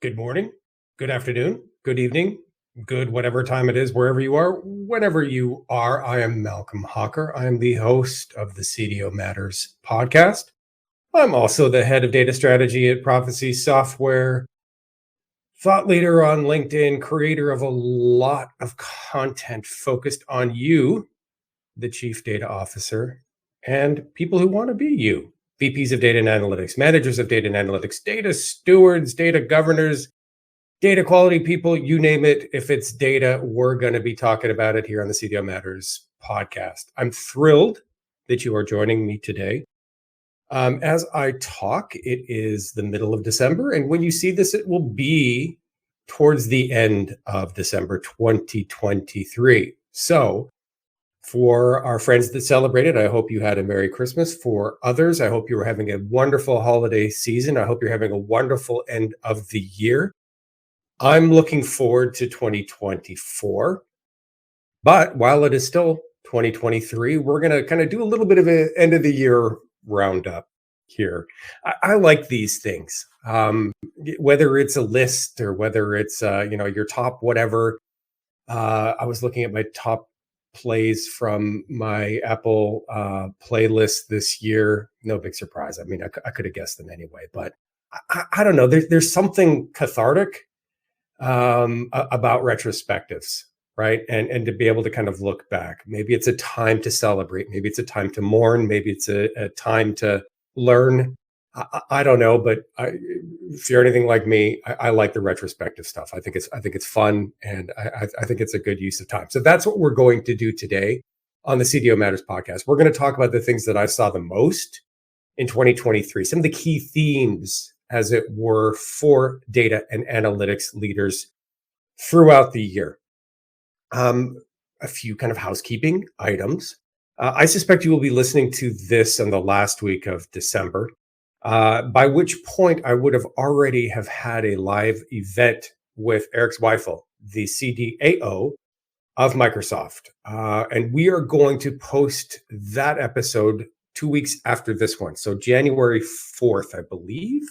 Good morning, good afternoon, good evening, good whatever time it is, wherever you are, whenever you are. I am Malcolm Hawker. I am the host of the CDO Matters podcast. I'm also the head of data strategy at Prophecy Software, thought leader on LinkedIn, creator of a lot of content focused on you, the chief data officer, and people who want to be you. VPs of data and analytics, managers of data and analytics, data stewards, data governors, data quality people, you name it. If it's data, we're going to be talking about it here on the CDO Matters podcast. I'm thrilled that you are joining me today. As I talk, it is the middle of December. And when you see this, it will be towards the end of December 2023. So for our friends that celebrated, I hope you had a Merry Christmas. For others, I hope you were having a wonderful holiday season. I hope you're having a wonderful end of the year. I'm looking forward to 2024. But while it is still 2023, we're going to kind of do a little bit of an end of the year roundup here. I like these things, whether it's a list or whether it's, your top whatever. I was looking at my top plays from my Apple playlist this year. No big surprise. I mean, I could have guessed them anyway, but I don't know. There's something cathartic about retrospectives, right? And to be able to kind of look back. Maybe it's a time to celebrate. Maybe it's a time to mourn. Maybe it's a time to learn. I don't know, but if you're anything like me, I like the retrospective stuff. I think it's fun, and I think it's a good use of time. So that's what we're going to do today on the CDO Matters podcast. We're going to talk about the things that I saw the most in 2023, some of the key themes, as it were, for data and analytics leaders throughout the year. A few kind of housekeeping items. I suspect you will be listening to this in the last week of December, by which point I would have already have had a live event with Eric Zweifel, the CDO of Microsoft. And we are going to post that episode 2 weeks after this one. So January 4th, I believe.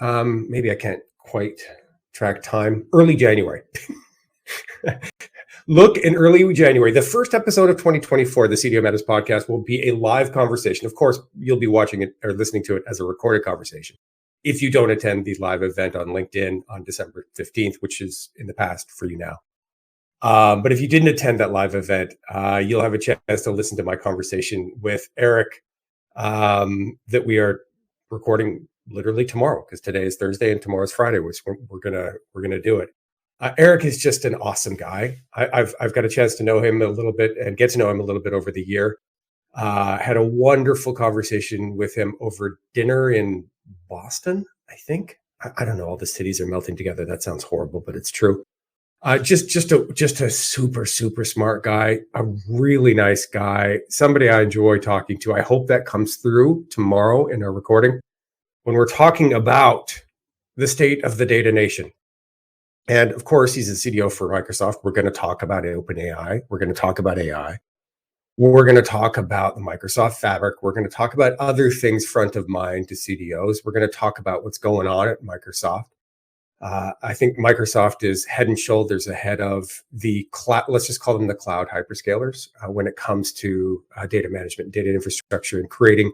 Maybe I can't quite track time. Early January. Look in early January. The first episode of 2024, the CDO Matters podcast, will be a live conversation. Of course, you'll be watching it or listening to it as a recorded conversation if you don't attend the live event on LinkedIn on December 15th, which is in the past for you now. But if you didn't attend that live event, you'll have a chance to listen to my conversation with Eric that we are recording literally tomorrow, because today is Thursday and tomorrow's Friday, which we're gonna do it. Eric is just an awesome guy. I've got a chance to know him a little bit and get to know him a little bit over the year. Had a wonderful conversation with him over dinner in Boston, I think. I don't know. All the cities are melting together. That sounds horrible, but it's true. Just a super smart guy, a really nice guy, somebody I enjoy talking to. I hope that comes through tomorrow in our recording when we're talking about the state of the data nation. And of course, he's a CDO for Microsoft. We're going to talk about OpenAI. We're going to talk about AI. We're going to talk about the Microsoft Fabric. We're going to talk about other things front of mind to CDOs. We're going to talk about what's going on at Microsoft. I think Microsoft is head and shoulders ahead of the cloud. Let's just call them the cloud hyperscalers when it comes to data management, data infrastructure, and creating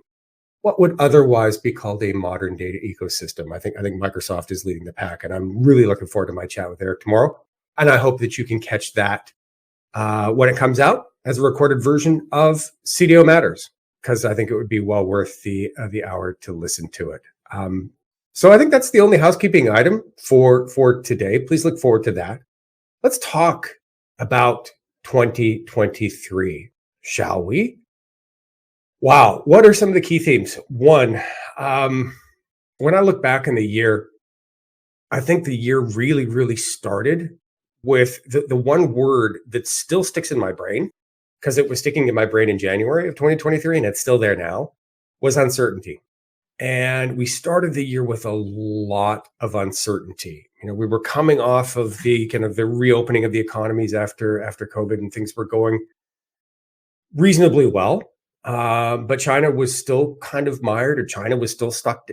what would otherwise be called a modern data ecosystem. I think Microsoft is leading the pack, and I'm really looking forward to my chat with Eric tomorrow. And I hope that you can catch that when it comes out as a recorded version of CDO Matters, because I think it would be well worth the hour to listen to it. So I think that's the only housekeeping item for today. Please look forward to that. Let's talk about 2023, shall we? Wow. What are some of the key themes? One, when I look back in the year, I think the year really started with the one word that still sticks in my brain, because it was sticking in my brain in January of 2023, and it's still there now, was uncertainty. And we started the year with a lot of uncertainty. We were coming off of the kind of the reopening of the economies after COVID, and things were going reasonably well. But China was still kind of mired, or China was still stuck,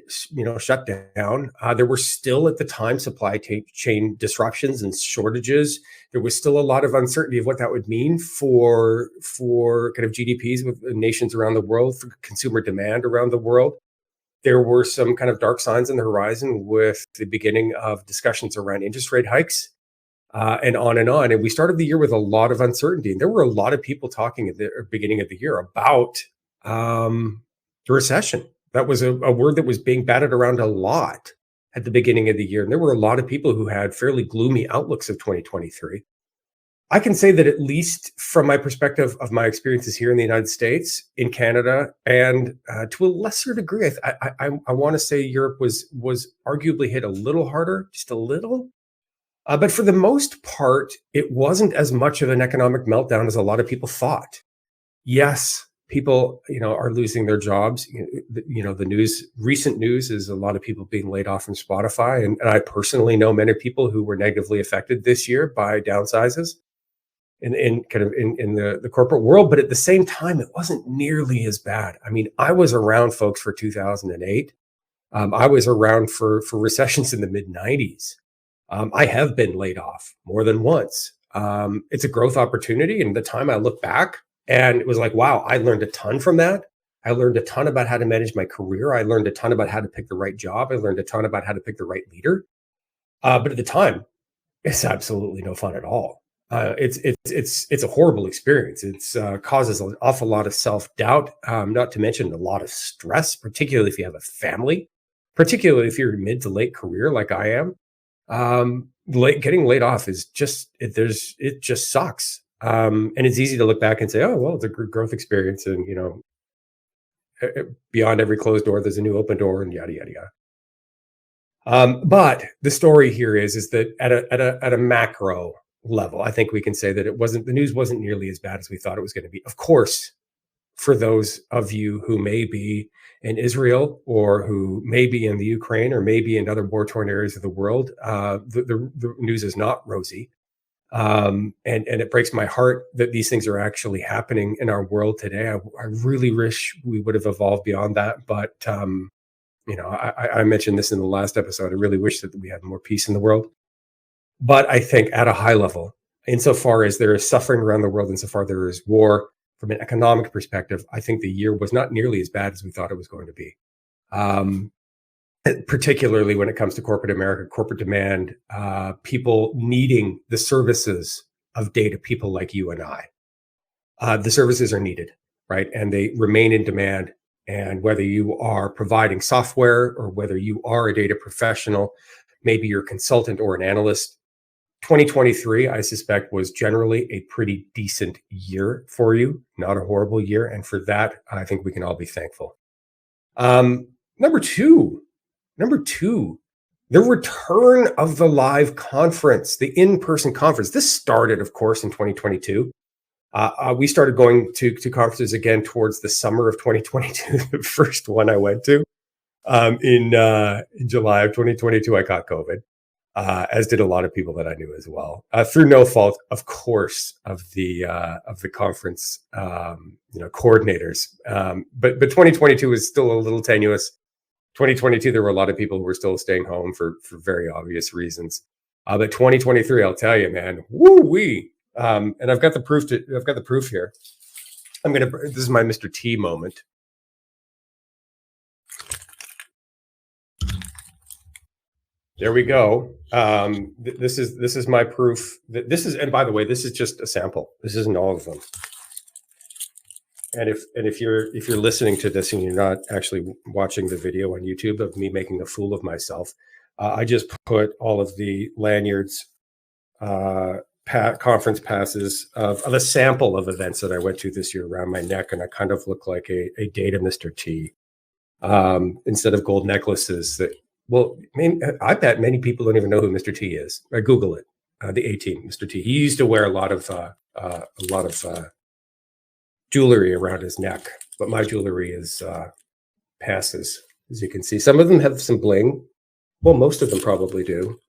shut down. There were still at the time supply chain disruptions and shortages. There was still a lot of uncertainty of what that would mean for kind of GDPs with nations around the world, for consumer demand around the world. There were some kind of dark signs on the horizon with the beginning of discussions around interest rate hikes, and on and on. And we started the year with a lot of uncertainty. And there were a lot of people talking at the beginning of the year about the recession. That was a word that was being batted around a lot at the beginning of the year. And there were a lot of people who had fairly gloomy outlooks of 2023. I can say that, at least from my perspective of my experiences here in the United States, in Canada, and to a lesser degree, I want to say Europe was arguably hit a little harder, just a little. But for the most part, it wasn't as much of an economic meltdown as a lot of people thought. Yes, people, are losing their jobs. The recent news is a lot of people being laid off from Spotify, and I personally know many people who were negatively affected this year by downsizes in the corporate world. But at the same time, it wasn't nearly as bad. I mean, I was around, folks, for 2008. I was around for recessions in the mid 90s. I have been laid off more than once. It's a growth opportunity. And the time I look back, and it was like, wow, I learned a ton from that. I learned a ton about how to manage my career. I learned a ton about how to pick the right job. I learned a ton about how to pick the right leader. But at the time, it's absolutely no fun at all. It's a horrible experience. It's causes an awful lot of self-doubt, not to mention a lot of stress, particularly if you have a family, particularly if you're mid to late career like I am. Getting laid off is it just sucks. And it's easy to look back and say, oh, well, it's a growth experience. And, beyond every closed door, there's a new open door, and yada, yada, yada. But the story here is that at a macro level, I think we can say that the news wasn't nearly as bad as we thought it was going to be. Of course, for those of you who may be in Israel, or who may be in the Ukraine, or maybe in other war-torn areas of the world, the news is not rosy. And it breaks my heart that these things are actually happening in our world today. I really wish we would have evolved beyond that. But, I mentioned this in the last episode. I really wish that we had more peace in the world. But I think at a high level, insofar as there is suffering around the world, insofar there is war, from an economic perspective, I think the year was not nearly as bad as we thought it was going to be. Particularly when it comes to corporate America, corporate demand, people needing the services of data people like you and I. The services are needed, right? And they remain in demand. And whether you are providing software, or whether you are a data professional, maybe you're a consultant or an analyst, 2023, I suspect, was generally a pretty decent year for you, not a horrible year. And for that, I think we can all be thankful. Number two, the return of the live conference, the in-person conference. This started, of course, in 2022. We started going to conferences again towards the summer of 2022. The first one I went to in July of 2022, I caught COVID, as did a lot of people that I knew as well, through no fault, of course, of the conference coordinators. But 2022 was still a little tenuous. 2022, there were a lot of people who were still staying home for very obvious reasons. But 2023, I'll tell you, man, woo-wee. And I've got the proof here. This is my Mr. T moment. There we go. This is my proof. And by the way, this is just a sample. This isn't all of them. And if you're listening to this and you're not actually watching the video on YouTube of me making a fool of myself, I just put all of the lanyards, conference passes of a sample of events that I went to this year around my neck, and I kind of look like a data Mr. T, instead of gold necklaces. I bet many people don't even know who Mr. T is. Google it, the A-Team, Mr. T. He used to wear a lot of jewelry around his neck, but my jewelry is passes, as you can see. Some of them have some bling. Well, most of them probably do.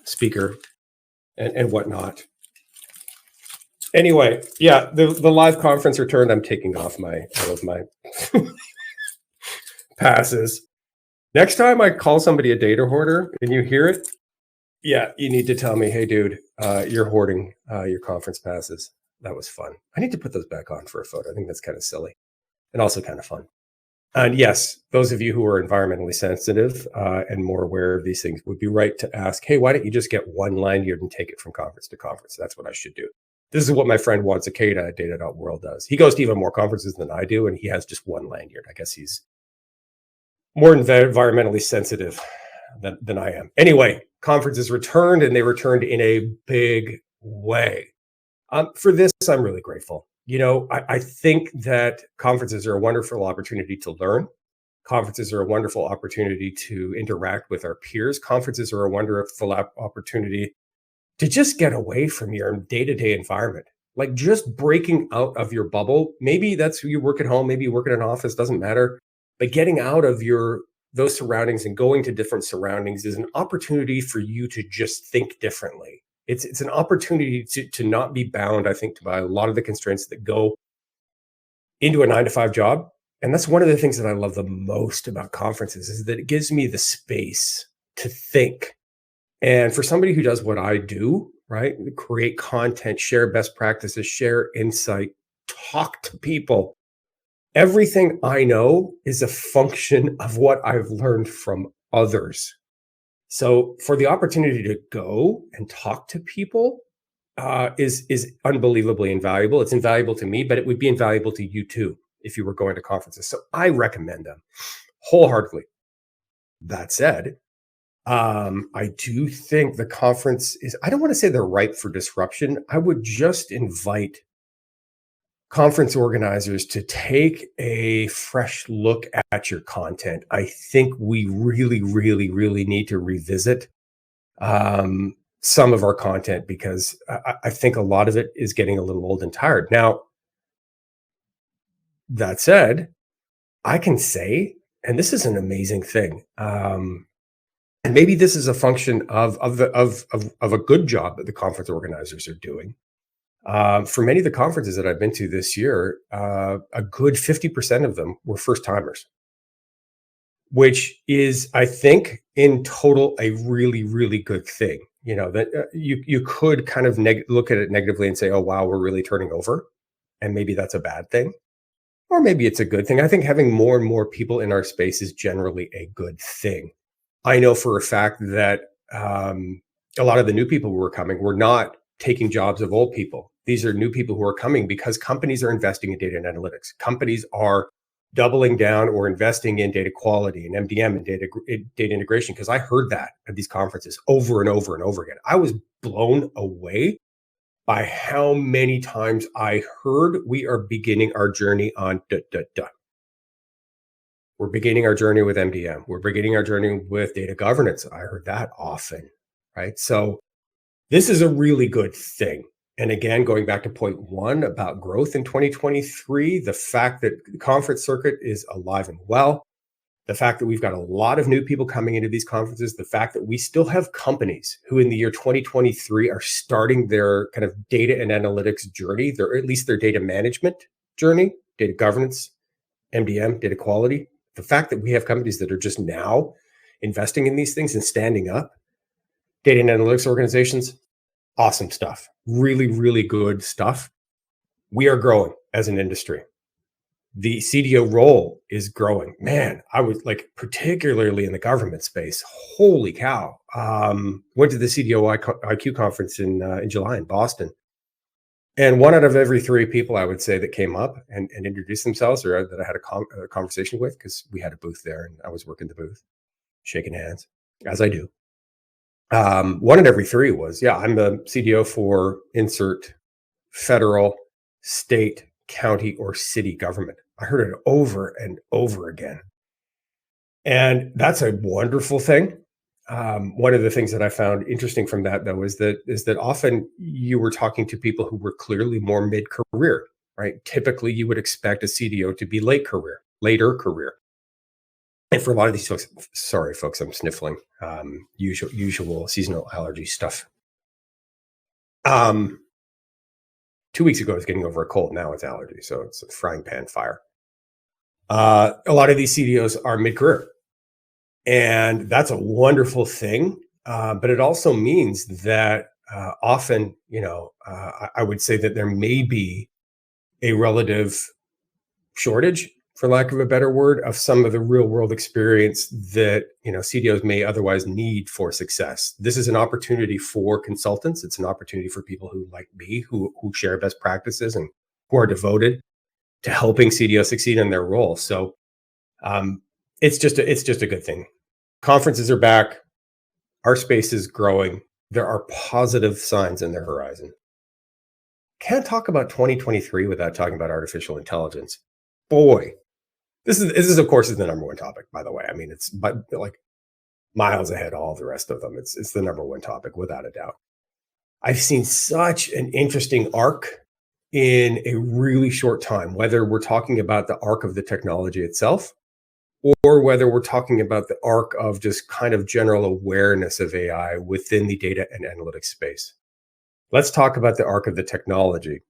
Speaker and whatnot. Anyway, yeah, the live conference returned. I'm taking off all of my passes. Next time I call somebody a data hoarder and you hear it, yeah, you need to tell me, hey, dude, you're hoarding your conference passes. That was fun. I need to put those back on for a photo. I think that's kind of silly and also kind of fun. And yes, those of you who are environmentally sensitive and more aware of these things would be right to ask, hey, why don't you just get one lanyard and take it from conference to conference? That's what I should do. This is what my friend Juan Cicada at Data.World does. He goes to even more conferences than I do, and he has just one lanyard. I guess he's more environmentally sensitive than I am. Anyway, conferences returned, and they returned in a big way. For this, I'm really grateful. I think that conferences are a wonderful opportunity to learn. Conferences are a wonderful opportunity to interact with our peers. Conferences are a wonderful opportunity to just get away from your day-to-day environment. Like just breaking out of your bubble. Maybe that's you work at home, maybe you work in an office, doesn't matter. But getting out of those surroundings and going to different surroundings is an opportunity for you to just think differently. It's an opportunity to not be bound, I think, by a lot of the constraints that go into a 9-to-5 job. And that's one of the things that I love the most about conferences is that it gives me the space to think. And for somebody who does what I do, right, create content, share best practices, share insight, talk to people, everything I know is a function of what I've learned from others. So for the opportunity to go and talk to people is unbelievably invaluable. It's invaluable to me, but it would be invaluable to you too if you were going to conferences. So I recommend them wholeheartedly. That said, I do think the conference I don't want to say they're ripe for disruption. I would just invite conference organizers to take a fresh look at your content. I think we really, really, really need to revisit some of our content because I think a lot of it is getting a little old and tired. Now, that said, I can say, and this is an amazing thing, and maybe this is a function of a good job that the conference organizers are doing. For many of the conferences that I've been to this year, a good 50% of them were first timers, which is, I think, in total, a really, really good thing. That you could kind of look at it negatively and say, oh, wow, we're really turning over. And maybe that's a bad thing. Or maybe it's a good thing. I think having more and more people in our space is generally a good thing. I know for a fact that a lot of the new people who are coming were not taking jobs of old people. These are new people who are coming because companies are investing in data and analytics. Companies are doubling down or investing in data quality and MDM and data integration. Because I heard that at these conferences over and over and over again. I was blown away by how many times I heard we are beginning our journey on . We're beginning our journey with MDM. We're beginning our journey with data governance. I heard that often, right? So this is a really good thing. And again, going back to point one about growth in 2023, the fact that the conference circuit is alive and well, the fact that we've got a lot of new people coming into these conferences, the fact that we still have companies who in the year 2023 are starting their kind of data and analytics journey, at least their data management journey, data governance, MDM, data quality. The fact that we have companies that are just now investing in these things and standing up, data and analytics organizations, awesome stuff. Really, really good stuff. We are growing as an industry. The CDO role is growing. Man, I was like, particularly in the government space, holy cow. Went to the CDO IQ conference in July in Boston. And one out of every three people I would say that came up and introduced themselves or that I had a conversation with, because we had a booth there and I was working the booth, shaking hands, as I do. One in every three was, yeah, I'm the CDO for insert federal, state, county, or city government. I heard it over and over again. And that's a wonderful thing. One of the things that I found interesting from that, though, is that often you were talking to people who were clearly more mid-career, right? Typically, you would expect a CDO to be later career. And for a lot of these folks, sorry, folks, I'm sniffling, usual seasonal allergy stuff. 2 weeks ago, I was getting over a cold. Now it's allergy. So it's a frying pan fire. A lot of these CDOs are mid-career, and that's a wonderful thing. But it also means that often, I would say that there may be a relative shortage, for lack of a better word, of some of the real world experience that CDOs may otherwise need for success. This is an opportunity for consultants. It's an opportunity for people who, like me, who share best practices and who are devoted to helping CDOs succeed in their role. So it's just a good thing. Conferences are back. Our space is growing. There are positive signs in the horizon. Can't talk about 2023 without talking about artificial intelligence. Boy, this is of course is the number one topic, by the way. I mean, it's like miles ahead of all the rest of them. It's the number one topic without a doubt. I've seen such an interesting arc in a really short time, whether we're talking about the arc of the technology itself or whether we're talking about the arc of just kind of general awareness of AI within the data and analytics space. Let's talk about the arc of the technology.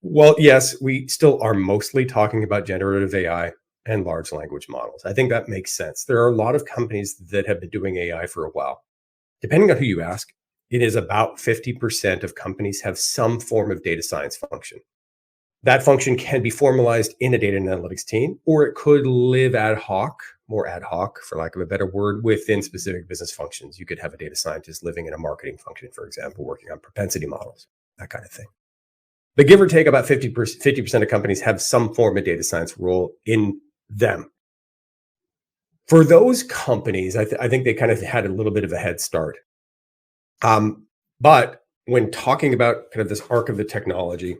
Well, yes, we still are mostly talking about generative AI and large language models. I think that makes sense. There are a lot of companies that have been doing AI for a while. Depending on who you ask, it is about 50% of companies have some form of data science function. That function can be formalized in a data and analytics team, or it could live more ad hoc, for lack of a better word, within specific business functions. You could have a data scientist living in a marketing function, for example, working on propensity models, that kind of thing. But give or take, about 50% of companies have some form of data science role in them. For those companies, I think they kind of had a little bit of a head start. But when talking about kind of this arc of the technology,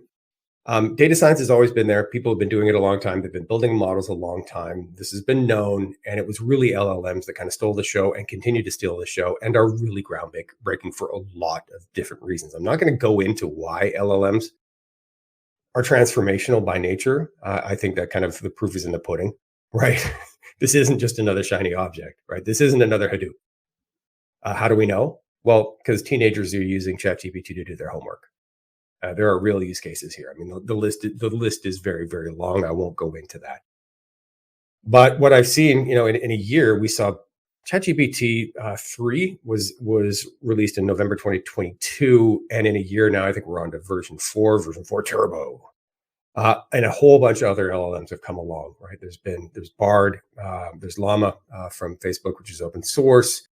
data science has always been there. People have been doing it a long time. They've been building models a long time. This has been known, and it was really LLMs that kind of stole the show and continue to steal the show and are really groundbreaking for a lot of different reasons. I'm not going to go into why LLMs are transformational by nature. I think that kind of the proof is in the pudding, right? This isn't just another shiny object, right? This isn't another Hadoop. How do we know? Well, because teenagers are using ChatGPT to do their homework. There are real use cases here. I mean, the list is very, very long. I won't go into that. But what I've seen, in a year, we saw ChatGPT 3 was released in November 2022, and in a year now, I think we're on to version 4 Turbo, and a whole bunch of other LLMs have come along. Right? There's Bard, there's Llama from Facebook, which is open source.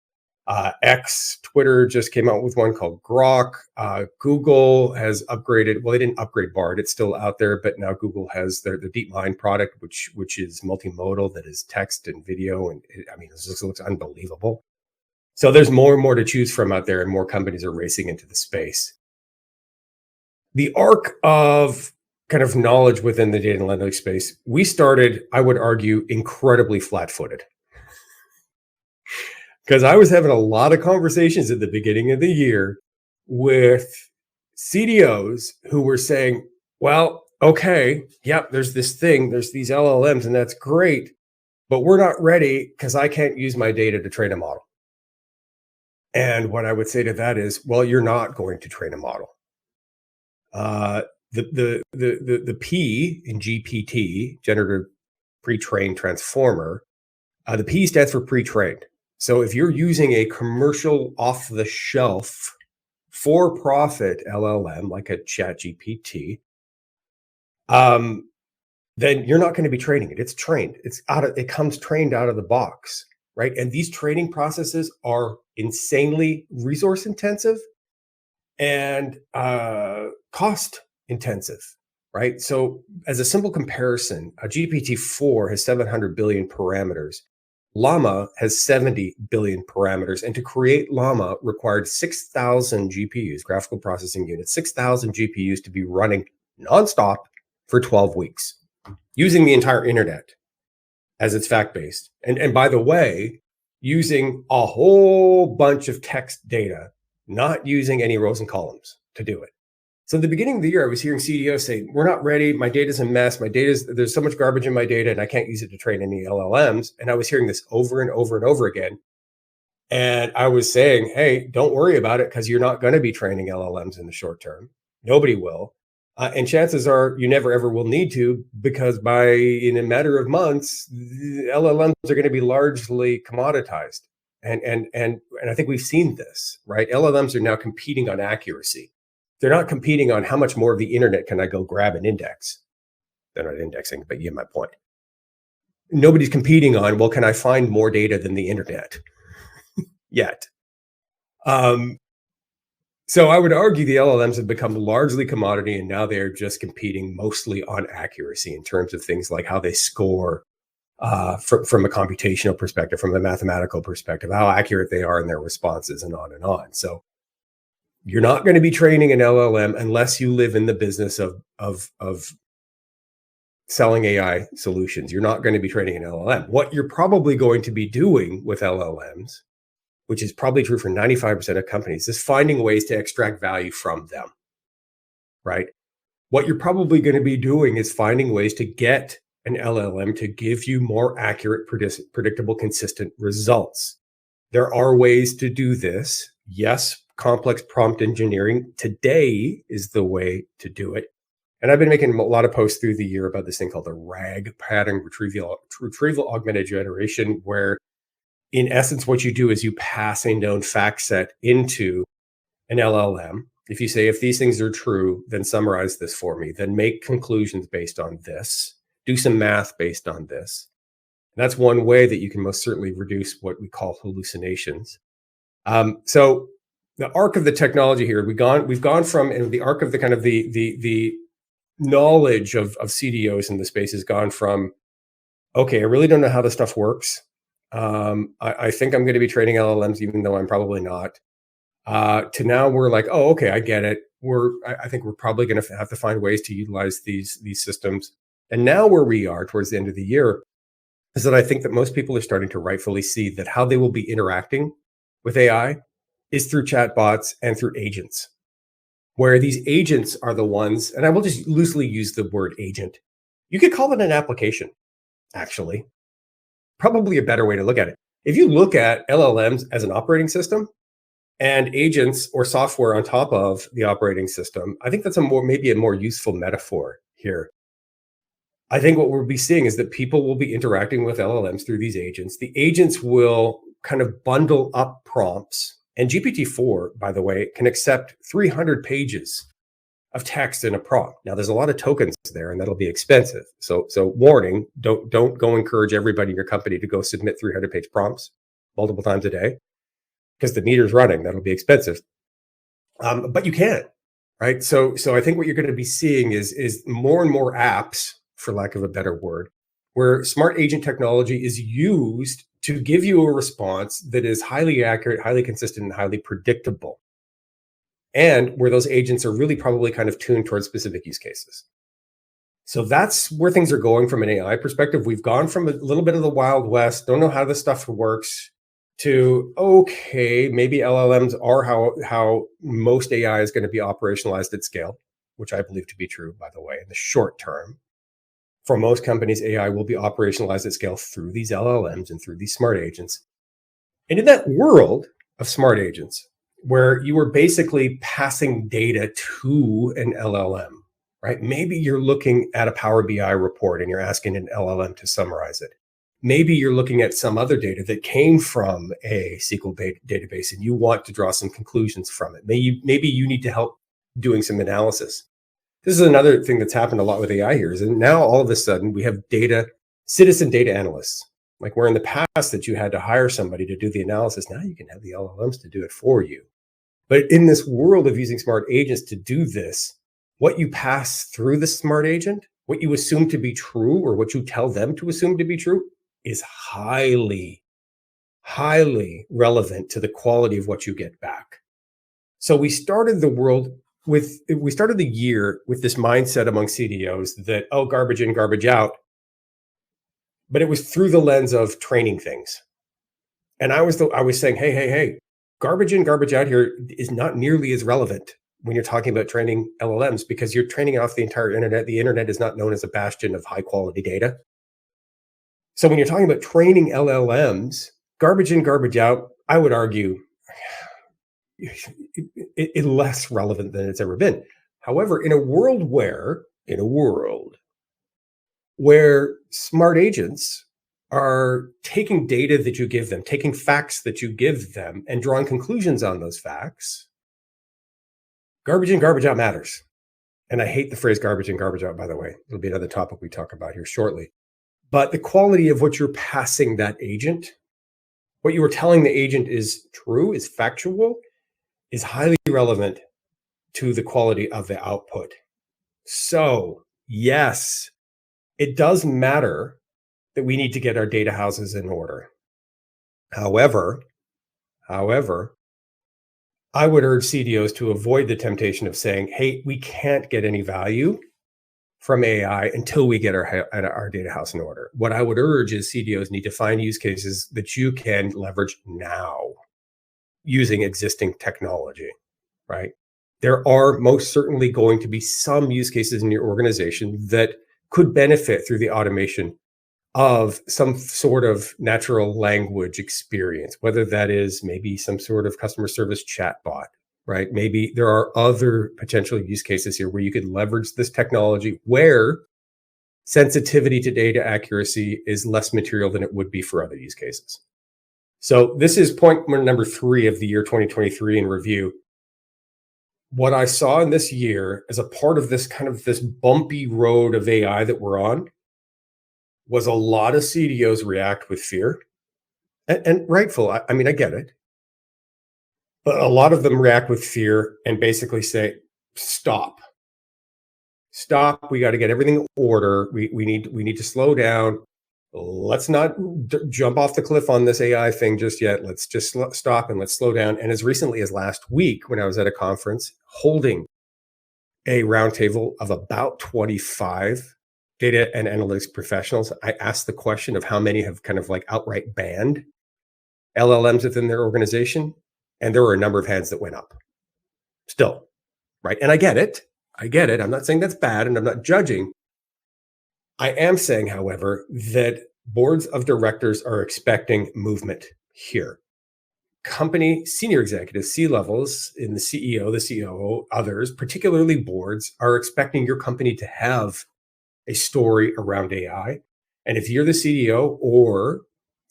X, Twitter just came out with one called Grok. Google has upgraded. Well, they didn't upgrade Bard; it's still out there, but now Google has their DeepMind product, which is multimodal, that is text and video, and this just looks unbelievable. So there's more and more to choose from out there, and more companies are racing into the space. The arc of kind of knowledge within the data analytics space, we started, I would argue, incredibly flat-footed. Because I was having a lot of conversations at the beginning of the year with CDOs who were saying, well, okay, yep, there's this thing, there's these LLMs, and that's great, but we're not ready because I can't use my data to train a model. And what I would say to that is, well, you're not going to train a model. The P in GPT, generative pre-trained transformer, the P stands for pre-trained. So if you're using a commercial off-the-shelf for-profit LLM like a ChatGPT, then you're not going to be training it. It's trained. It comes trained out of the box, right? And these training processes are insanely resource intensive and cost intensive, right? So as a simple comparison, a GPT-4 has 700 billion parameters. Llama has 70 billion parameters, and to create Llama required 6,000 GPUs, graphical processing units, 6,000 GPUs to be running nonstop for 12 weeks, using the entire internet as its fact-based. And by the way, using a whole bunch of text data, not using any rows and columns to do it. So at the beginning of the year, I was hearing CDOs say, we're not ready. My data's a mess. There's so much garbage in my data and I can't use it to train any LLMs. And I was hearing this over and over and over again. And I was saying, hey, don't worry about it because you're not going to be training LLMs in the short term. Nobody will. And chances are you never ever will need to, because in a matter of months, the LLMs are going to be largely commoditized. And I think we've seen this, right? LLMs are now competing on accuracy. They're not competing on how much more of the internet can I go grab and index. They're not indexing, but you get my point. Nobody's competing on, well, can I find more data than the internet yet? So I would argue the LLMs have become largely commodity, and now they're just competing mostly on accuracy in terms of things like how they score from a computational perspective, from a mathematical perspective, how accurate they are in their responses, and on and on. So you're not going to be training an LLM unless you live in the business of selling AI solutions. You're not going to be training an LLM. What you're probably going to be doing with LLMs, which is probably true for 95% of companies, is finding ways to extract value from them, right? What you're probably going to be doing is finding ways to get an LLM to give you more accurate, predictable, consistent results. There are ways to do this. Yes, complex prompt engineering today is the way to do it. And I've been making a lot of posts through the year about this thing called the RAG, pattern retrieval augmented generation, where in essence, what you do is you pass a known fact set into an LLM. If you say, if these things are true, then summarize this for me, then make conclusions based on this, do some math based on this. And that's one way that you can most certainly reduce what we call hallucinations. So the arc of the technology here, we've gone from, and the arc of the kind of the knowledge of CDOs in the space has gone from, okay, I really don't know how this stuff works. I think I'm going to be training LLMs, even though I'm probably not. To now we're like, oh, okay, I get it. I think we're probably going to have to find ways to utilize these systems. And now where we are towards the end of the year is that I think that most people are starting to rightfully see that how they will be interacting with AI is through chatbots and through agents, where these agents are the ones, and I will just loosely use the word agent. You could call it an application, actually. Probably a better way to look at it. If you look at LLMs as an operating system and agents or software on top of the operating system, I think that's maybe a more useful metaphor here. I think what we'll be seeing is that people will be interacting with LLMs through these agents. The agents will kind of bundle up prompts. And GPT-4, by the way, can accept 300 pages of text in a prompt. Now, there's a lot of tokens there, and that'll be expensive. So warning, don't go encourage everybody in your company to go submit 300-page prompts multiple times a day, because the meter's running. That'll be expensive. But you can, right? So I think what you're going to be seeing is more and more apps, for lack of a better word, where smart agent technology is used to give you a response that is highly accurate, highly consistent, and highly predictable. And where those agents are really probably kind of tuned towards specific use cases. So that's where things are going from an AI perspective. We've gone from a little bit of the Wild West, don't know how this stuff works, to, okay, maybe LLMs are how most AI is going to be operationalized at scale, which I believe to be true, by the way, in the short term. For most companies, AI will be operationalized at scale through these LLMs and through these smart agents. And in that world of smart agents, where you are basically passing data to an LLM, right? Maybe you're looking at a Power BI report and you're asking an LLM to summarize it. Maybe you're looking at some other data that came from a SQL database and you want to draw some conclusions from it. Maybe you need to help doing some analysis. This is another thing that's happened a lot with AI here, is that now all of a sudden we have citizen data analysts. Like, where in the past that you had to hire somebody to do the analysis, now you can have the LLMs to do it for you. But in this world of using smart agents to do this, what you pass through the smart agent, what you assume to be true, or what you tell them to assume to be true, is highly, highly relevant to the quality of what you get back. So we started the year with this mindset among CDOs that, oh, garbage in, garbage out. But it was through the lens of training things. And I was saying, hey, garbage in, garbage out here is not nearly as relevant when you're talking about training LLMs, because you're training off the entire internet. The internet is not known as a bastion of high quality data. So when you're talking about training LLMs, garbage in, garbage out, I would argue it's less relevant than it's ever been. However, in a world where smart agents are taking data that you give them, taking facts that you give them, and drawing conclusions on those facts, garbage in, garbage out matters. And I hate the phrase garbage in, garbage out, by the way. It'll be another topic we talk about here shortly. But the quality of what you're passing that agent, what you were telling the agent is true, is factual, is highly relevant to the quality of the output. So, yes, it does matter that we need to get our data houses in order. However, I would urge CDOs to avoid the temptation of saying, hey, we can't get any value from AI until we get our data house in order. What I would urge is CDOs need to find use cases that you can leverage now using existing technology, right? There are most certainly going to be some use cases in your organization that could benefit through the automation of some sort of natural language experience, whether that is maybe some sort of customer service chatbot, right? Maybe there are other potential use cases here where you could leverage this technology where sensitivity to data accuracy is less material than it would be for other use cases. So this is point number 3 of the year 2023 in review. What I saw in this year as a part of this kind of this bumpy road of AI that we're on was a lot of CDOs react with fear, and rightful. I mean, I get it. But a lot of them react with fear and basically say, stop. We got to get everything in order. We need to slow down. Let's not jump off the cliff on this AI thing just yet. Let's just stop and let's slow down. And as recently as last week, when I was at a conference holding a roundtable of about 25 data and analytics professionals, I asked the question of how many have kind of like outright banned LLMs within their organization. And there were a number of hands that went up still, right? And I get it. I'm not saying that's bad and I'm not judging. I am saying, however, that boards of directors are expecting movement here. Company senior executives, C-levels in the CEO, the COO, others, particularly boards, are expecting your company to have a story around AI. And if you're the CDO or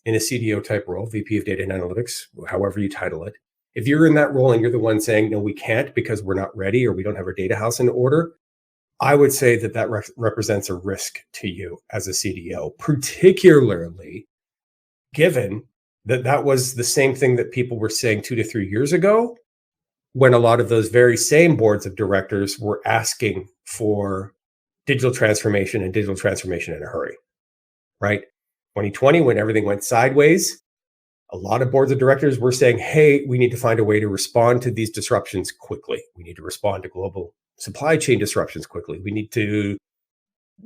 in a CDO type role, VP of Data and Analytics, however you title it, if you're in that role and you're the one saying, no, we can't because we're not ready or we don't have our data house in order, I would say that represents a risk to you as a CDO, particularly given that that was the same thing that people were saying 2 to 3 years ago, when a lot of those very same boards of directors were asking for digital transformation and digital transformation in a hurry, right? 2020, when everything went sideways, a lot of boards of directors were saying, hey, we need to find a way to respond to these disruptions quickly. We need to respond to global supply chain disruptions quickly. We need to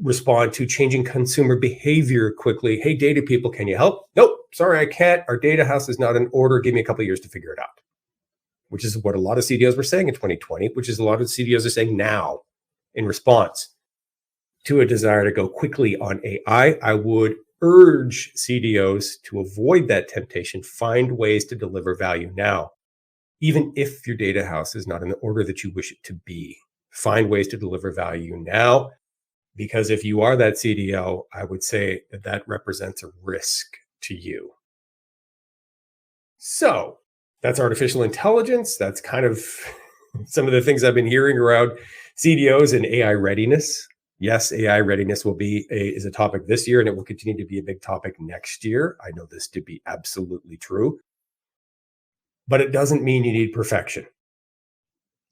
respond to changing consumer behavior quickly. Hey, data people, can you help? Nope, sorry, I can't. Our data house is not in order. Give me a couple of years to figure it out, which is what a lot of CDOs were saying in 2020, which is a lot of CDOs are saying now in response to a desire to go quickly on AI. I would urge CDOs to avoid that temptation, find ways to deliver value now, even if your data house is not in the order that you wish it to be. Find ways to deliver value now, because if you are that CDO, I would say that that represents a risk to you. So that's artificial intelligence. That's kind of some of the things I've been hearing around CDOs and AI readiness. Yes, AI readiness is a topic this year, and it will continue to be a big topic next year. I know this to be absolutely true, but it doesn't mean you need perfection.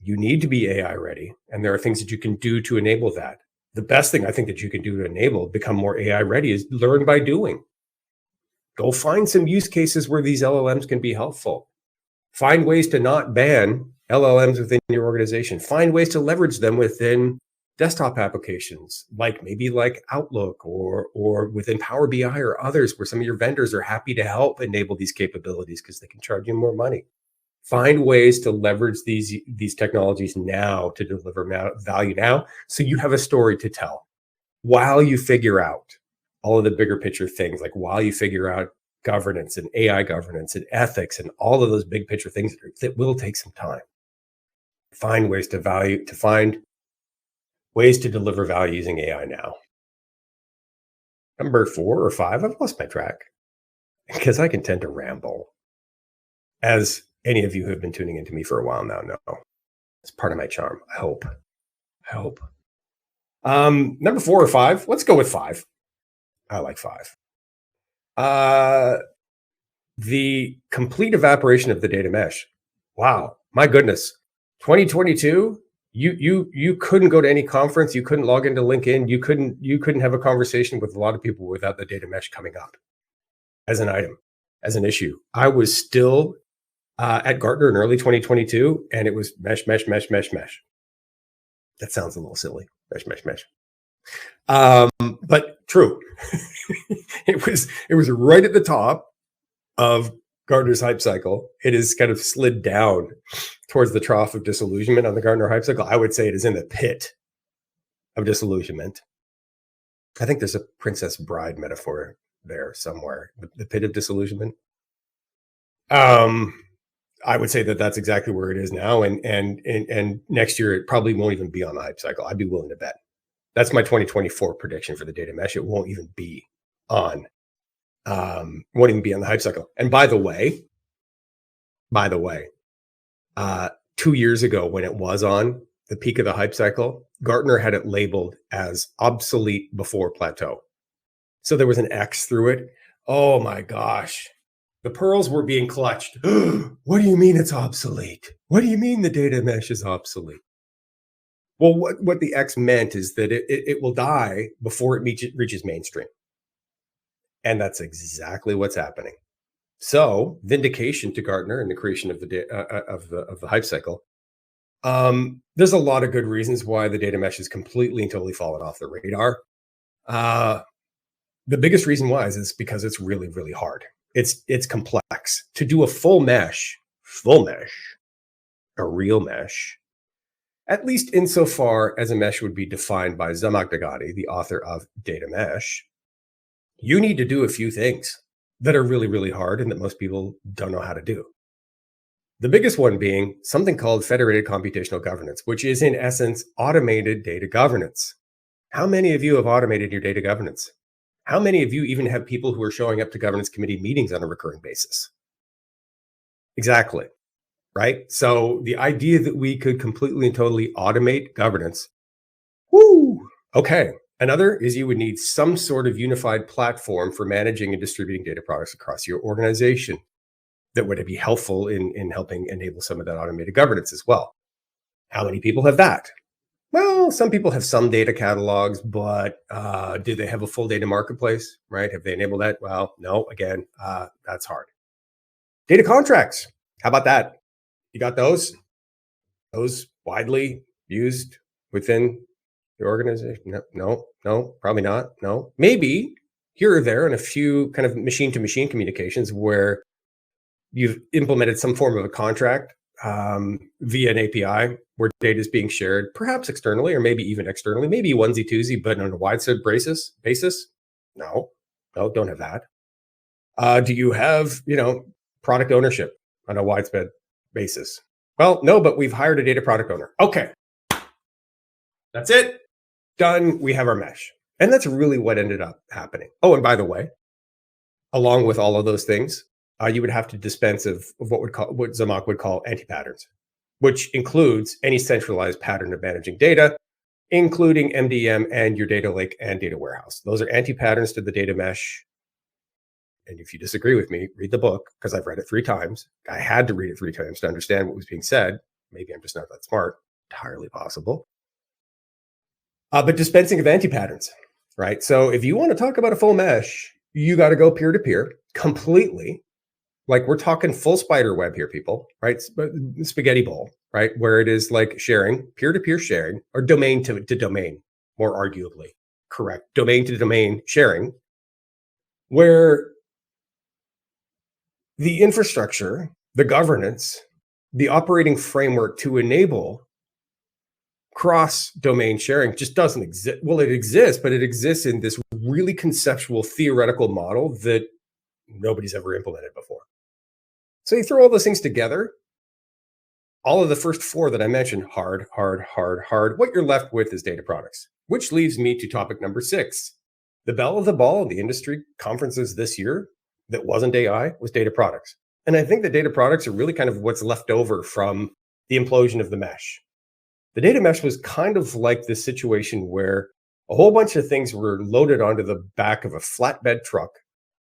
You need to be AI ready, and there are things that you can do to enable that. The best thing I think that you can do to become more AI ready is learn by doing. Go find some use cases where these LLMs can be helpful. Find ways to not ban LLMs within your organization. Find ways to leverage them within desktop applications, like Outlook or within Power BI or others, where some of your vendors are happy to help enable these capabilities because they can charge you more money. Find ways to leverage these technologies now to deliver value now, so you have a story to tell while you figure out all of the bigger picture things, like while you figure out governance and AI governance and ethics and all of those big picture things that will take some time. Find ways to find Ways to deliver value using AI now. Number 4 or 5, I've lost my track because I can tend to ramble. As any of you who have been tuning into me for a while now know, it's part of my charm. I hope. Number 4 or 5, let's go with 5. I like 5. The complete evaporation of the data mesh. Wow, my goodness. 2022, you couldn't go to any conference, you couldn't log into LinkedIn, you couldn't have a conversation with a lot of people without the data mesh coming up as an item, as an issue. I was still at Gartner in early 2022, and it was mesh. That sounds a little silly. Mesh. But true. It was right at the top of Gartner's hype cycle. It has kind of slid down towards the trough of disillusionment on the Gartner hype cycle. I would say it is in the pit of disillusionment. I think there's a Princess Bride metaphor there somewhere. The pit of disillusionment. I would say that that's exactly where it is now, and next year it probably won't even be on the hype cycle. I'd be willing to bet. That's my 2024 prediction for the data mesh. It won't even be on. Won't even be on the hype cycle. And by the way, 2 years ago when it was on the peak of the hype cycle, Gartner had it labeled as obsolete before plateau. So there was an X through it. Oh my gosh. The pearls were being clutched. What do you mean it's obsolete? What do you mean the data mesh is obsolete? Well, what the X meant is that it will die before it reaches mainstream. And that's exactly what's happening. So vindication to Gartner and the creation of the hype cycle. There's a lot of good reasons why the data mesh has completely and totally fallen off the radar. The biggest reason why is because it's really, really hard. It's complex to do a full mesh, a real mesh, at least insofar as a mesh would be defined by Zhamak Dehghani, the author of Data Mesh. You need to do a few things that are really, really hard and that most people don't know how to do. The biggest one being something called federated computational governance, which is in essence automated data governance. How many of you have automated your data governance? How many of you even have people who are showing up to governance committee meetings on a recurring basis? Exactly, right? So the idea that we could completely and totally automate governance, okay. Another is you would need some sort of unified platform for managing and distributing data products across your organization that would be helpful in helping enable some of that automated governance as well. How many people have that? Well, some people have some data catalogs, but do they have a full data marketplace, right? Have they enabled that? Well, no, again, that's hard. Data contracts, how about that? You got those? Those widely used within the organization? No, probably not. No, maybe here or there in a few kind of machine-to-machine communications where you've implemented some form of a contract via an API where data is being shared, perhaps externally or maybe even externally, maybe onesie twosie, but on a widespread basis. No, don't have that. Do you have, product ownership on a widespread basis? Well, no, but we've hired a data product owner. Okay, that's it. Done. We have our mesh. And that's really what ended up happening. Oh, and by the way, along with all of those things, you would have to dispense of what Zhamak would call anti-patterns, which includes any centralized pattern of managing data, including MDM and your data lake and data warehouse. Those are anti-patterns to the data mesh. And if you disagree with me, read the book, because I've read it 3 times. I had to read it 3 times to understand what was being said. Maybe I'm just not that smart. Entirely possible. But dispensing of anti-patterns, right? So if you want to talk about a full mesh, you got to go peer-to-peer completely. Like we're talking full spider web here, people, right? Spaghetti bowl, right? Where it is like sharing, peer-to-peer sharing, or domain to domain, more arguably correct. Domain to domain sharing, where the infrastructure, the governance, the operating framework to enable cross-domain sharing just doesn't exist. Well, it exists, but it exists in this really conceptual theoretical model that nobody's ever implemented before. So you throw all those things together, all of the first four that I mentioned, hard, hard, hard, hard. What you're left with is data products, which leads me to topic number 6. The belle of the ball of the industry conferences this year that wasn't AI was data products. And I think the data products are really kind of what's left over from the implosion of the mesh. The data mesh was kind of like this situation where a whole bunch of things were loaded onto the back of a flatbed truck,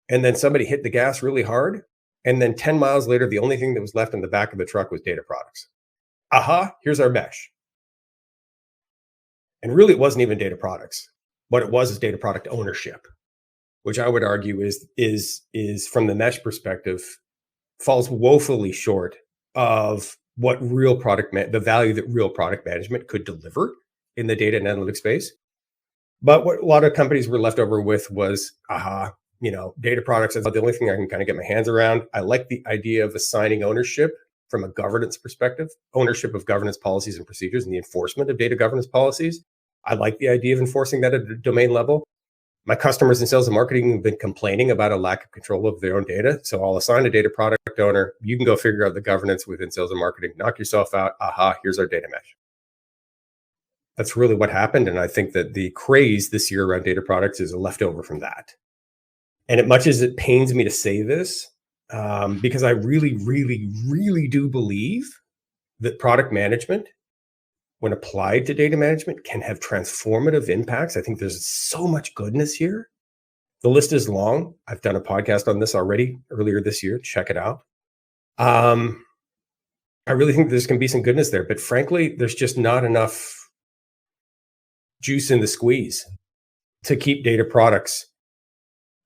and then somebody hit the gas really hard. And then 10 miles later, the only thing that was left in the back of the truck was data products. Aha, here's our mesh. And really, it wasn't even data products. What it was is data product ownership, which I would argue is from the mesh perspective, falls woefully short of what real product, the value that real product management could deliver in the data and analytics space. But what a lot of companies were left over with was, data products is the only thing I can kind of get my hands around. I like the idea of assigning ownership from a governance perspective, ownership of governance policies and procedures and the enforcement of data governance policies. I like the idea of enforcing that at a domain level. My customers in sales and marketing have been complaining about a lack of control of their own data. So I'll assign a data product owner. You can go figure out the governance within sales and marketing, knock yourself out. Aha, here's our data mesh. That's really what happened. And I think that the craze this year around data products is a leftover from that. And as much as it pains me to say this, because I really, really, really do believe that product management, when applied to data management, can have transformative impacts. I think there's so much goodness here. The list is long. I've done a podcast on this already earlier this year. Check it out. I really think there's going to be some goodness there. But frankly, there's just not enough juice in the squeeze to keep data products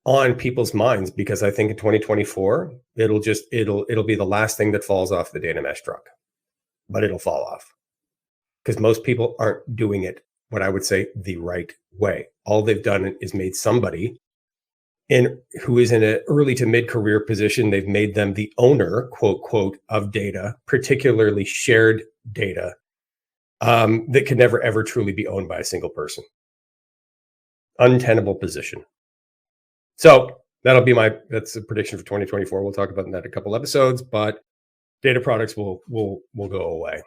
on people's minds, because I think in 2024, it'll be the last thing that falls off the data mesh truck, but it'll fall off because most people aren't doing it, what I would say, the right way. All they've done is made somebody who is in an early to mid-career position, they've made them the owner, quote, quote, of data, particularly shared data, that can never, ever truly be owned by a single person. Untenable position. So that's a prediction for 2024. We'll talk about that in a couple episodes, but data products will go away.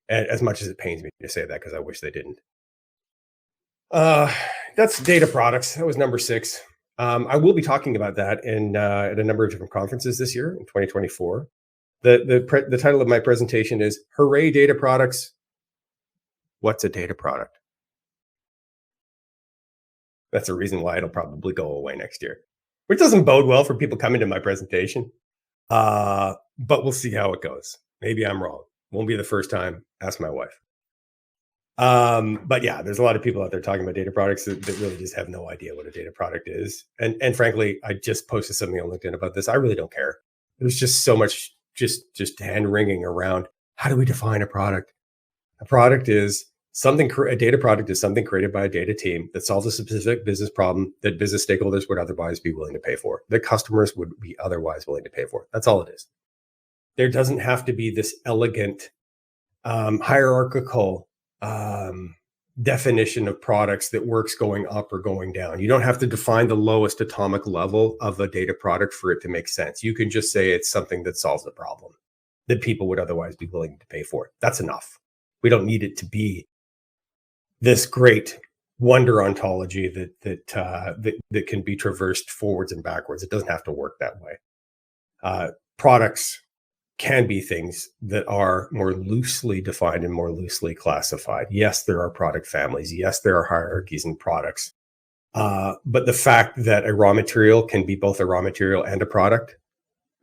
And as much as it pains me to say that, because I wish they didn't. That's data products. That was number 6. I will be talking about that at a number of different conferences this year in 2024. The title of my presentation is Hooray Data Products. What's a data product? That's a reason why it'll probably go away next year, which doesn't bode well for people coming to my presentation. But we'll see how it goes. Maybe I'm wrong. Won't be the first time. Ask my wife. But yeah, there's a lot of people out there talking about data products that really just have no idea what a data product is. And frankly, I just posted something on LinkedIn about this. I really don't care. There's just so much just hand wringing around. How do we define a product? A product is a data product is something created by a data team that solves a specific business problem that business stakeholders would otherwise be willing to pay for, that customers would be otherwise willing to pay for. That's all it is. There doesn't have to be this elegant, hierarchical definition of products that works going up or going down. You don't have to define the lowest atomic level of a data product for it to make sense. You can just say it's something that solves a problem that people would otherwise be willing to pay for. That's enough. We don't need it to be this great wonder ontology that can be traversed forwards and backwards. It doesn't have to work that way. Products can be things that are more loosely defined and more loosely classified. Yes, there are product families. Yes, there are hierarchies in products. But the fact that a raw material can be both a raw material and a product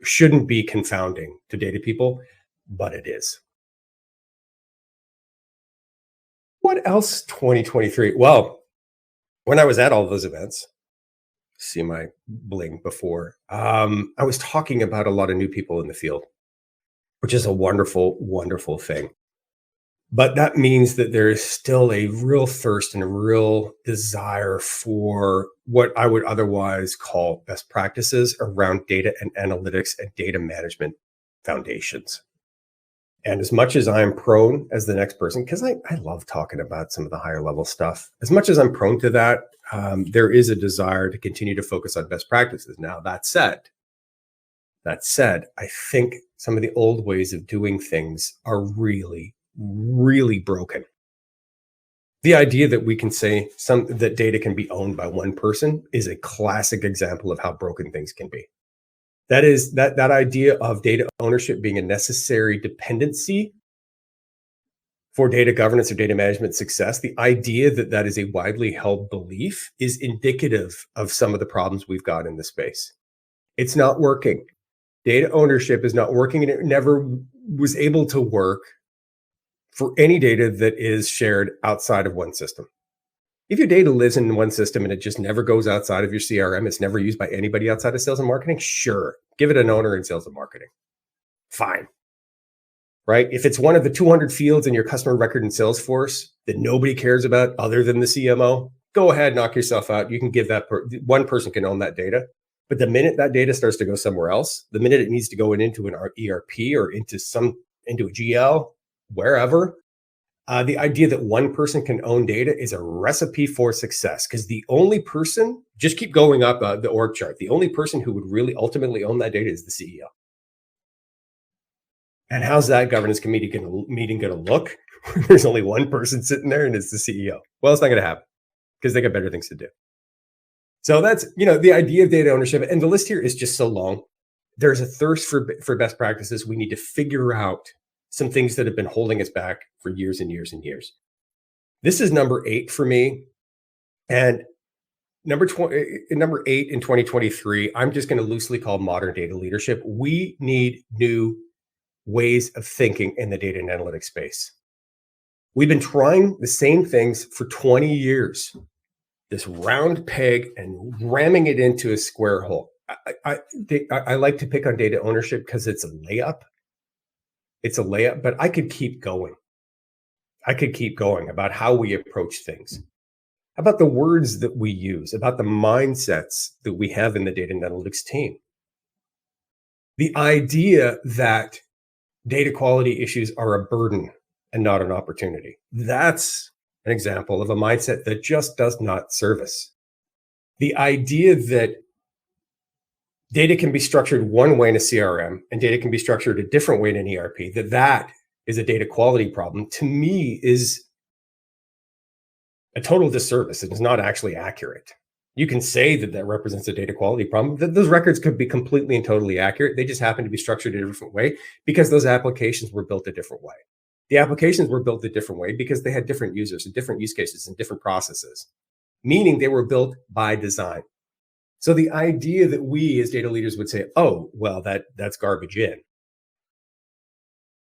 shouldn't be confounding to data people, but it is. What else 2023? Well, when I was at all those events, see my bling before, I was talking about a lot of new people in the field, which is a wonderful, wonderful thing. But that means that there is still a real thirst and a real desire for what I would otherwise call best practices around data and analytics and data management foundations. And as much as I'm prone as the next person, because I love talking about some of the higher level stuff, as much as I'm prone to that, there is a desire to continue to focus on best practices. Now, that said, That said, I think some of the old ways of doing things are really, really broken. The idea that we can say that data can be owned by one person is a classic example of how broken things can be. That idea of data ownership being a necessary dependency for data governance or data management success. The idea that that is a widely held belief is indicative of some of the problems we've got in the space. It's not working. Data ownership is not working, and it never was able to work for any data that is shared outside of one system. If your data lives in one system and it just never goes outside of your CRM, it's never used by anybody outside of sales and marketing, sure, give it an owner in sales and marketing. Fine. Right? If it's one of the 200 fields in your customer record in Salesforce that nobody cares about other than the CMO, go ahead, knock yourself out. You can give that one person can own that data. But the minute that data starts to go somewhere else, the minute it needs to go into an ERP or into a GL, wherever, the idea that one person can own data is a recipe for success, because the only person, just keep going up the org chart, the only person who would really ultimately own that data is the CEO. And how's that governance meeting going to look? There's only one person sitting there and it's the CEO. Well, it's not going to happen because they got better things to do. So that's, the idea of data ownership, and the list here is just so long. There's a thirst for best practices. We need to figure out some things that have been holding us back for years and years and years. This is number 8 for me. And number 8 in 2023, I'm just going to loosely call modern data leadership. We need new ways of thinking in the data and analytics space. We've been trying the same things for 20 years, this round peg and ramming it into a square hole. I like to pick on data ownership because it's a layup. It's a layup, but I could keep going. About how we approach things, about the words that we use, about the mindsets that we have in the data and analytics team. The idea that data quality issues are a burden and not an opportunity. That's an example of a mindset that just does not serve us. The idea that data can be structured one way in a CRM and data can be structured a different way in an ERP, that is a data quality problem, to me is a total disservice. It is not actually accurate. You can say that represents a data quality problem. Those records could be completely and totally accurate. They just happen to be structured in a different way because those applications were built a different way. The applications were built a different way because they had different users and different use cases and different processes, meaning they were built by design. So the idea that we as data leaders would say, oh, well, that's garbage in,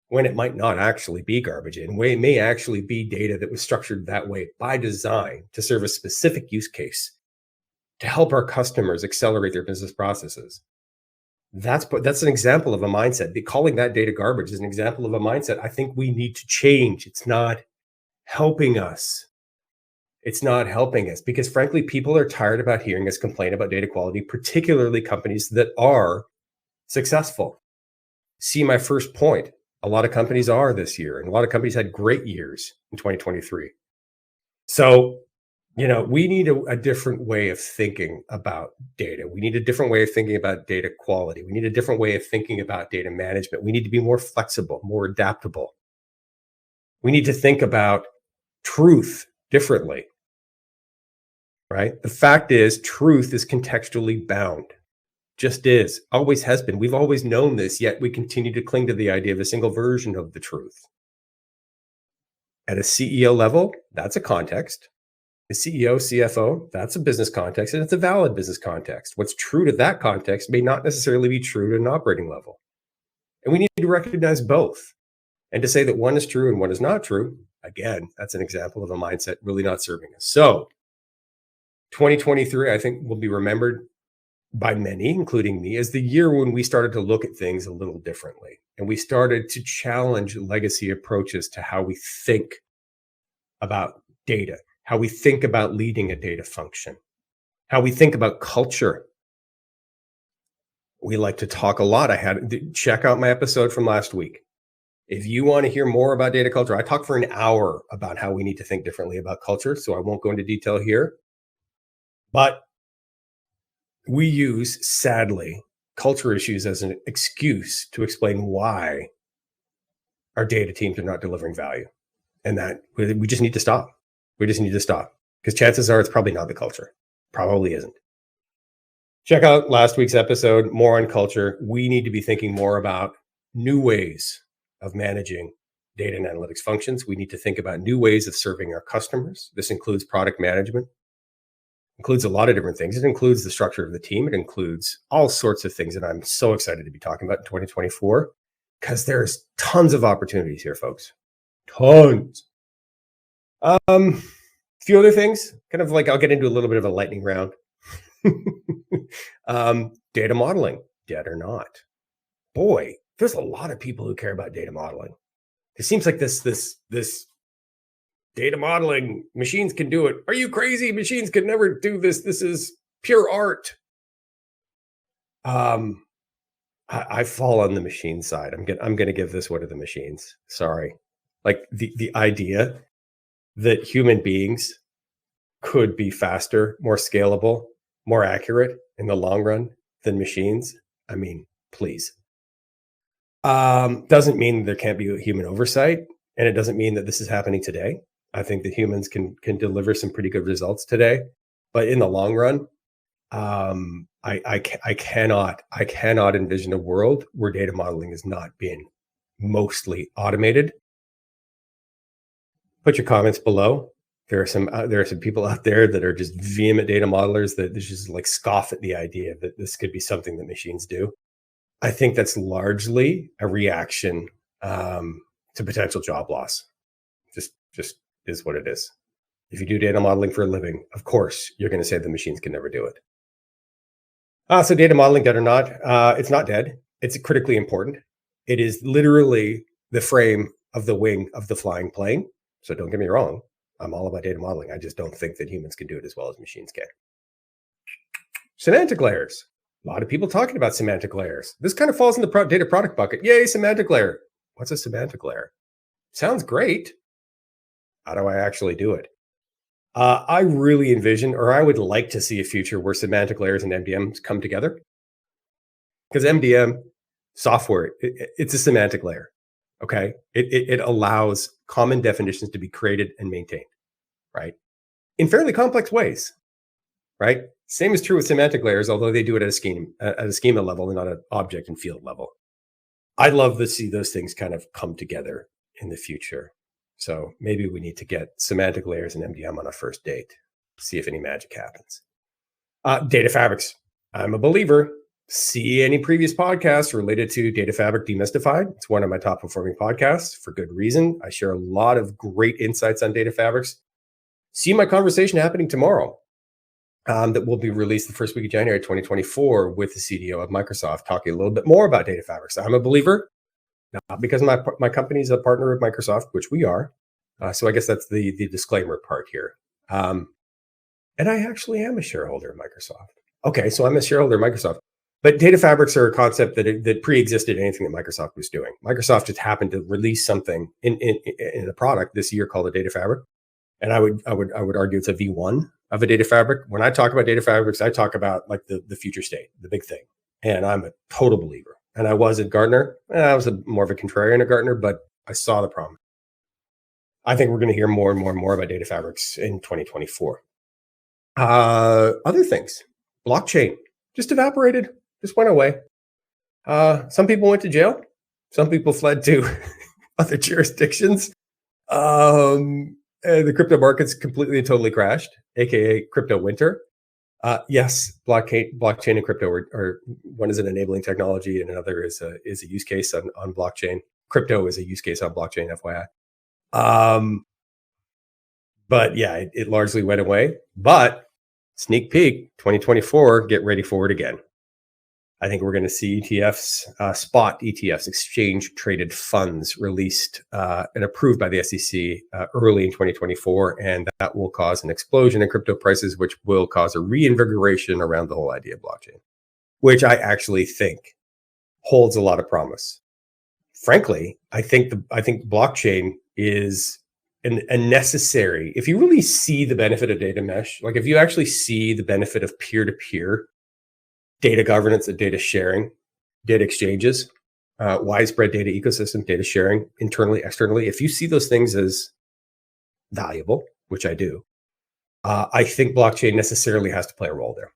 when it might not actually be garbage in, it may actually be data that was structured that way by design to serve a specific use case, to help our customers accelerate their business processes. That's an example of a mindset. Calling that data garbage is an example of a mindset I think we need to change. It's not helping us. It's not helping us because, frankly, people are tired about hearing us complain about data quality, particularly companies that are successful. See my first point. A lot of companies are this year, and a lot of companies had great years in 2023. So, we need a different way of thinking about data. We need a different way of thinking about data quality. We need a different way of thinking about data management. We need to be more flexible, more adaptable. We need to think about truth differently, right? The fact is, truth is contextually bound. Just is, always has been. We've always known this, yet we continue to cling to the idea of a single version of the truth. At a CEO level, that's a context. The CEO, CFO, that's a business context, and it's a valid business context. What's true to that context may not necessarily be true to an operating level. And we need to recognize both. And to say that one is true and one is not true, again, that's an example of a mindset really not serving us. So 2023, I think, will be remembered by many, including me, as the year when we started to look at things a little differently. And we started to challenge legacy approaches to how we think about data, how we think about leading a data function, how we think about culture. We like to talk a lot. Check out my episode from last week. If you want to hear more about data culture, I talked for an hour about how we need to think differently about culture, so I won't go into detail here. But we use, sadly, culture issues as an excuse to explain why our data teams are not delivering value. And that we just need to stop. We just need to stop, because chances are it's probably not the culture. Probably isn't. Check out last week's episode, more on culture. We need to be thinking more about new ways of managing data and analytics functions. We need to think about new ways of serving our customers. This includes product management, includes a lot of different things. It includes the structure of the team. It includes all sorts of things that I'm so excited to be talking about in 2024, because there's tons of opportunities here, folks. Tons. A few other things, kind of like I'll get into a little bit of a lightning round. Data modeling, dead or not. Boy, there's a lot of people who care about data modeling. It seems like this data modeling, machines can do it. Are you crazy? Machines can never do this. This is pure art. I fall on the machine side. I'm gonna give this one to the machines. Sorry. Like the idea that human beings could be faster, more scalable, more accurate in the long run than machines. I mean, please. Doesn't mean there can't be human oversight, and it doesn't mean that this is happening today. I think that humans can deliver some pretty good results today, but in the long run, I cannot envision a world where data modeling is not being mostly automated. Put your comments below. There are some people out there that are just vehement data modelers that just like scoff at the idea that this could be something that machines do. I think that's largely a reaction to potential job loss. Just is what it is. If you do data modeling for a living, of course, you're going to say the machines can never do it. So data modeling, dead or not, it's not dead. It's critically important. It is literally the frame of the wing of the flying plane. So don't get me wrong. I'm all about data modeling. I just don't think that humans can do it as well as machines can. Semantic layers. A lot of people talking about semantic layers. This kind of falls in the data product bucket. Yay, semantic layer. What's a semantic layer? Sounds great. How do I actually do it? I really envision, or I would like to see a future where semantic layers and MDMs come together. Because MDM software, it's a semantic layer. Okay. It allows common definitions to be created and maintained, right? In fairly complex ways, right? Same is true with semantic layers, although they do it at a schema level and not an object and field level. I'd love to see those things kind of come together in the future. So maybe we need to get semantic layers and MDM on a first date, see if any magic happens. Data fabrics. I'm a believer. See any previous podcasts related to Data Fabric Demystified. It's one of my top performing podcasts for good reason. I share a lot of great insights on data fabrics. See my conversation happening tomorrow that will be released the first week of January 2024 with the CDO of Microsoft, talking a little bit more about data fabrics. I'm a believer, not because my company is a partner of Microsoft, which we are. So I guess that's the disclaimer part here. And I actually am a shareholder of Microsoft. Okay, so I'm a shareholder of Microsoft. But data fabrics are a concept that pre-existed anything that Microsoft was doing. Microsoft just happened to release something in a product this year called a data fabric, and I would argue it's a V1 of a data fabric. When I talk about data fabrics, I talk about like the future state, the big thing, and I'm a total believer. And I was at Gartner. I was more of a contrarian at Gartner, but I saw the problem. I think we're going to hear more and more and more about data fabrics in 2024. Other things, blockchain just evaporated. Just went away. Some people went to jail. Some people fled to other jurisdictions. The crypto markets completely and totally crashed, aka crypto winter. Yes, blockchain and crypto are one is an enabling technology, and another is a use case on blockchain. Crypto is a use case on blockchain, FYI. But yeah, it largely went away. But sneak peek, 2024, get ready for it again. I think we're going to see ETFs, spot ETFs, exchange traded funds released and approved by the SEC early in 2024. And that will cause an explosion in crypto prices, which will cause a reinvigoration around the whole idea of blockchain, which I actually think holds a lot of promise. Frankly, I think blockchain is a necessary, if you really see the benefit of data mesh, like if you actually see the benefit of peer-to-peer data governance and data sharing, data exchanges, widespread data ecosystem, data sharing internally, externally. If you see those things as valuable, which I do, I think blockchain necessarily has to play a role there.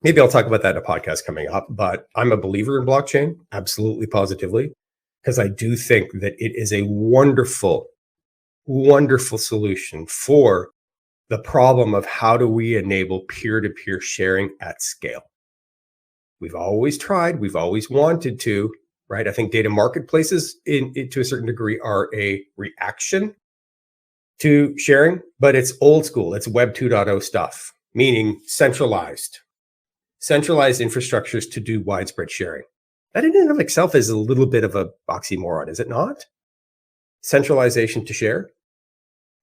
Maybe I'll talk about that in a podcast coming up, but I'm a believer in blockchain, absolutely, positively, because I do think that it is a wonderful, wonderful solution for the problem of how do we enable peer-to-peer sharing at scale. We've always tried, we've always wanted to, right? I think data marketplaces to a certain degree are a reaction to sharing, but it's old school. It's Web 2.0 stuff, meaning centralized infrastructures to do widespread sharing. That in and of itself is a little bit of a oxymoron, is it not? Centralization to share.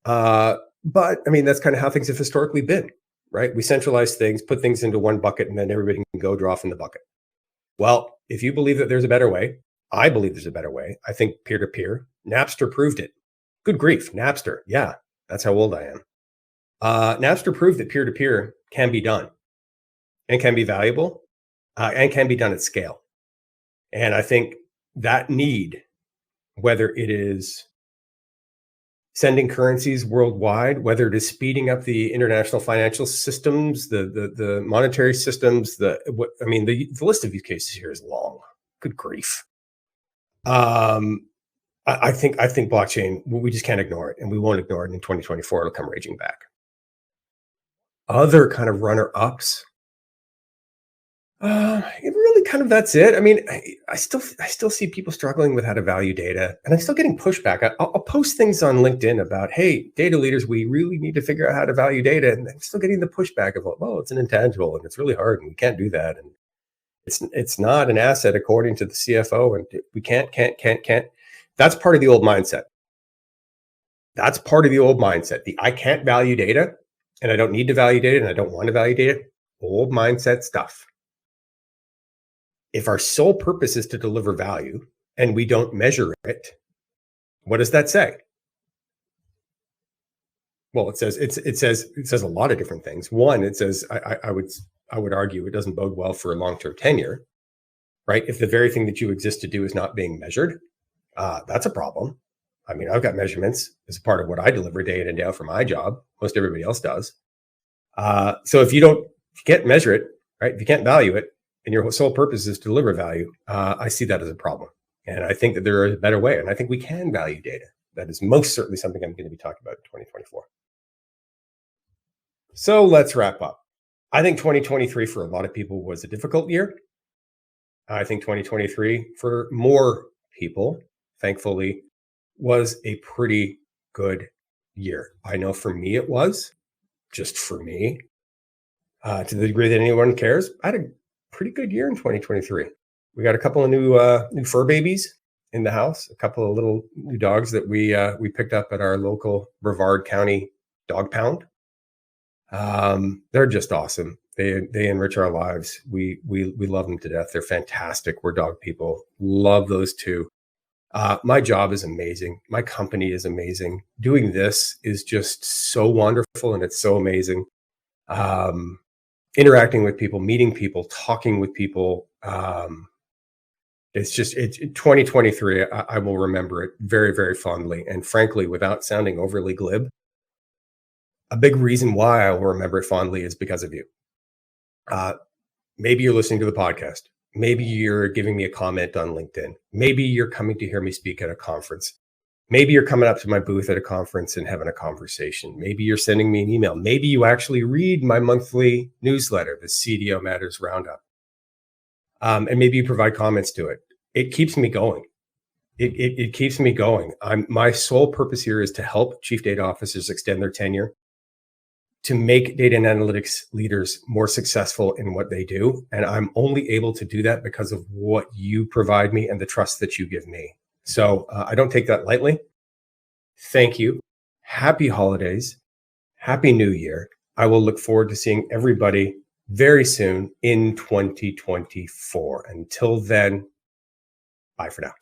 But I mean, that's kind of how things have historically been, right? We centralize things, put things into one bucket, and then everybody can go draw from the bucket. Well, if you believe that there's a better way, I believe there's a better way. I think peer-to-peer. Napster proved it. Good grief, Napster. Yeah, that's how old I am. Napster proved that peer-to-peer can be done and can be valuable and can be done at scale. And I think that need, whether it is sending currencies worldwide, whether it is speeding up the international financial systems, the monetary systems, the list of use cases here is long. Good grief. I think blockchain, we just can't ignore it, and we won't ignore it. In 2024, it'll come raging back. Other kind of runner-ups, it really kind of, that's it. I mean, I still see people struggling with how to value data, and I'm still getting pushback. I'll post things on LinkedIn about, hey, data leaders, we really need to figure out how to value data, and I'm still getting the pushback of, well, it's an intangible, and it's really hard, and we can't do that, and it's not an asset according to the CFO, and we can't. That's part of the old mindset. That's part of the old mindset. The I can't value data, and I don't need to value data, and I don't want to value data. Old mindset stuff. If our sole purpose is to deliver value and we don't measure it, what does that say? Well, it says a lot of different things. One, it says I would argue it doesn't bode well for a long-term tenure, right? If the very thing that you exist to do is not being measured, that's a problem. I mean, I've got measurements as a part of what I deliver day in and day out for my job. Most everybody else does. So if you can't measure it, right? If you can't value it, and your sole purpose is to deliver value, I see that as a problem. And I think that there is a better way. And I think we can value data. That is most certainly something I'm going to be talking about in 2024. So let's wrap up. I think 2023 for a lot of people was a difficult year. I think 2023 for more people, thankfully, was a pretty good year. I know for me it was, just for me. To the degree that anyone cares, I had a pretty good year in 2023. We got a couple of new fur babies in the house, a couple of little new dogs that we picked up at our local Brevard County dog pound. They're just awesome. They enrich our lives. We love them to death. They're fantastic. We're dog people. Love those two. My job is amazing. My company is amazing. Doing this is just so wonderful, and it's so amazing. Interacting with people, meeting people, talking with people. It's 2023. I will remember it very, very fondly. And frankly, without sounding overly glib, a big reason why I will remember it fondly is because of you. Maybe you're listening to the podcast. Maybe you're giving me a comment on LinkedIn. Maybe you're coming to hear me speak at a conference. Maybe you're coming up to my booth at a conference and having a conversation. Maybe you're sending me an email. Maybe you actually read my monthly newsletter, the CDO Matters Roundup. And maybe you provide comments to it. It keeps me going. It keeps me going. My sole purpose here is to help chief data officers extend their tenure, to make data and analytics leaders more successful in what they do. And I'm only able to do that because of what you provide me and the trust that you give me. So I don't take that lightly. Thank you. Happy holidays. Happy New Year. I will look forward to seeing everybody very soon in 2024. Until then, bye for now.